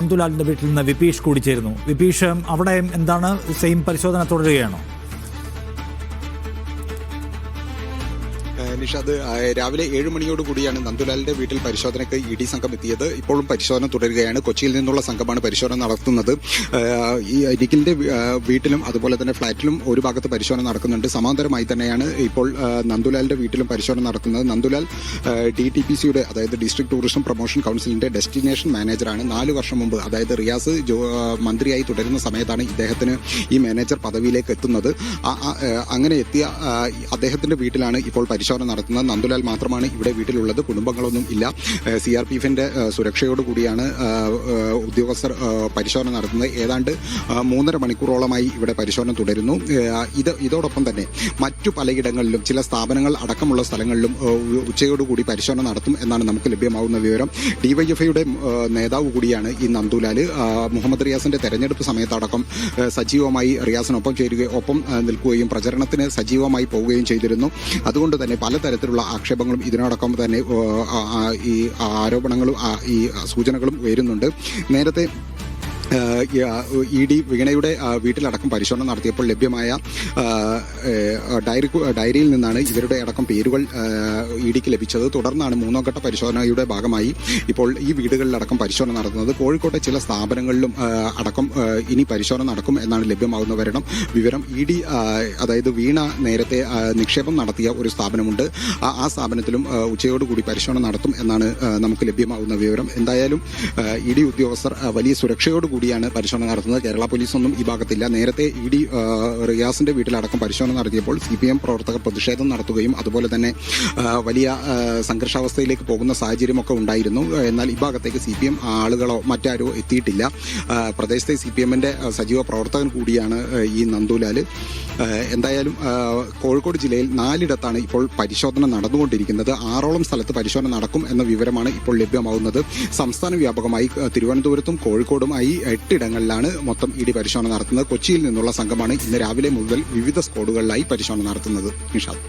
നന്ദുലാലിന്റെ വീട്ടിൽ നിന്ന് വിപീഷ് കൂടി ചേരുന്നു. വിപീഷ്, അവിടെ എന്താണ്, സെയിം പരിശോധന തുടരുകയാണോ? നിഷാദ്, രാവിലെ 7 മണിയോട് കൂടിയാണ് നന്ദുലാലിന്റെ വീട്ടിൽ പരിശോധനയ്ക്ക് ഇ.ഡി. സംഘം എത്തിയത്. ഇപ്പോഴും പരിശോധന തുടരുകയാണ്. കൊച്ചിയിൽ നിന്നുള്ള സംഘമാണ് പരിശോധന നടത്തുന്നത്. ഈ നിഖിലിന്റെ വീട്ടിലും അതുപോലെ തന്നെ ഫ്ളാറ്റിലും ഒരു ഭാഗത്ത് പരിശോധന നടക്കുന്നുണ്ട്. സമാന്തരമായി തന്നെയാണ് ഇപ്പോൾ നന്ദുലാലിന്റെ വീട്ടിലും പരിശോധന നടക്കുന്നത്. നന്ദുലാൽ DTPCയുടെ, അതായത് ഡിസ്ട്രിക്ട് ടൂറിസം പ്രൊമോഷൻ കൌൺസിലിന്റെ ഡെസ്റ്റിനേഷൻ മാനേജറാണ്. 4 വർഷം മുമ്പ്, അതായത് റിയാസ് മന്ത്രിയായി തുടരുന്ന സമയത്താണ് ഇദ്ദേഹത്തിന് ഈ മാനേജർ പദവിയിലേക്ക് എത്തുന്നത്. അങ്ങനെ എത്തിയ അദ്ദേഹത്തിന്റെ വീട്ടിലാണ് ഇപ്പോൾ പരിശോധന നടത്തുന്നത്. നന്ദുലാൽ മാത്രമാണ് ഇവിടെ വീട്ടിലുള്ളത്. കുടുംബങ്ങളൊന്നും ഇല്ല. CRPFന്റെ സുരക്ഷയോടുകൂടിയാണ് ഉദ്യോഗസ്ഥർ പരിശോധന നടത്തുന്നത്. ഏതാണ്ട് 3.5 മണിക്കൂറോളമായി ഇവിടെ പരിശോധന തുടരുന്നു. ഇതോടൊപ്പം തന്നെ മറ്റു പലയിടങ്ങളിലും, ചില സ്ഥാപനങ്ങൾ അടക്കമുള്ള സ്ഥലങ്ങളിലും ഉച്ചയോടുകൂടി പരിശോധന നടത്തും എന്നാണ് നമുക്ക് ലഭ്യമാകുന്ന വിവരം. DYFIയുടെ നേതാവ് കൂടിയാണ് ഈ നന്ദുലാൽ. മുഹമ്മദ് റിയാസിന്റെ തെരഞ്ഞെടുപ്പ് സമയത്തടക്കം സജീവമായി റിയാസിനൊപ്പം ഒപ്പം നിൽക്കുകയും പ്രചരണത്തിന് സജീവമായി പോവുകയും ചെയ്തിരുന്നു. അതുകൊണ്ട് തന്നെ പലതരത്തിലുള്ള ആക്ഷേപങ്ങളും ഇതിനോടൊപ്പം തന്നെ ഈ ആരോപണങ്ങളും ഈ സൂചനകളും ഉയരുന്നുണ്ട്. നേരത്തെ ED വീണയുടെ വീട്ടിലടക്കം പരിശോധന നടത്തിയപ്പോൾ ലഭ്യമായ ഡയറിയിൽ നിന്നാണ് ഇവരുടെ അടക്കം പേരുകൾ EDക്ക് ലഭിച്ചത്. തുടർന്നാണ് 3ാം ഘട്ട പരിശോധനയുടെ ഭാഗമായി ഇപ്പോൾ ഈ വീടുകളിലടക്കം പരിശോധന നടത്തുന്നത്. കോഴിക്കോട്ടെ ചില സ്ഥാപനങ്ങളിലും അടക്കം ഇനി പരിശോധന നടക്കും എന്നാണ് ലഭ്യമാകുന്ന വിവരം. ED, അതായത് വീണ നേരത്തെ നിക്ഷേപം നടത്തിയ ഒരു സ്ഥാപനമുണ്ട്. ആ സ്ഥാപനത്തിലും ഉച്ചയോടുകൂടി പരിശോധന നടത്തും എന്നാണ് നമുക്ക് ലഭ്യമാകുന്ന വിവരം. എന്തായാലും ED ഉദ്യോഗസ്ഥർ വലിയ സുരക്ഷയോടുകൂടി ാണ് പരിശോധന നടത്തുന്നത്. കേരള പോലീസൊന്നും ഈ ഭാഗത്തില്ല. നേരത്തെ ED റിയാസിന്റെ വീട്ടിലടക്കം പരിശോധന നടത്തിയപ്പോൾ CPM പ്രവർത്തകർ പ്രതിഷേധം നടത്തുകയും അതുപോലെ തന്നെ വലിയ സംഘർഷാവസ്ഥയിലേക്ക് പോകുന്ന സാഹചര്യമൊക്കെ ഉണ്ടായിരുന്നു. എന്നാൽ ഈ ഭാഗത്തേക്ക് CPM ആളുകളോ മറ്റാരോ എത്തിയിട്ടില്ല. പ്രദേശത്തെ CPMന്റെ സജീവ പ്രവർത്തകൻ കൂടിയാണ് ഈ നന്ദുലാൽ. എന്തായാലും കോഴിക്കോട് ജില്ലയിൽ 4 ഇപ്പോൾ പരിശോധന നടന്നുകൊണ്ടിരിക്കുന്നത്. 6ഓളം സ്ഥലത്ത് പരിശോധന നടക്കും എന്ന വിവരമാണ് ഇപ്പോൾ ലഭ്യമാകുന്നത്. സംസ്ഥാന വ്യാപകമായി തിരുവനന്തപുരത്തും കോഴിക്കോടുമായി 8 ഇടങ്ങളിലാണ് മൊത്തം ED പരിശോധന നടത്തുന്നത്. കൊച്ചിയിൽ നിന്നുള്ള സംഘമാണ് ഇന്ന് രാവിലെ മുതൽ വിവിധ സ്ക്വാഡുകളിലായി പരിശോധന നടത്തുന്നത്. നിഷാദ്.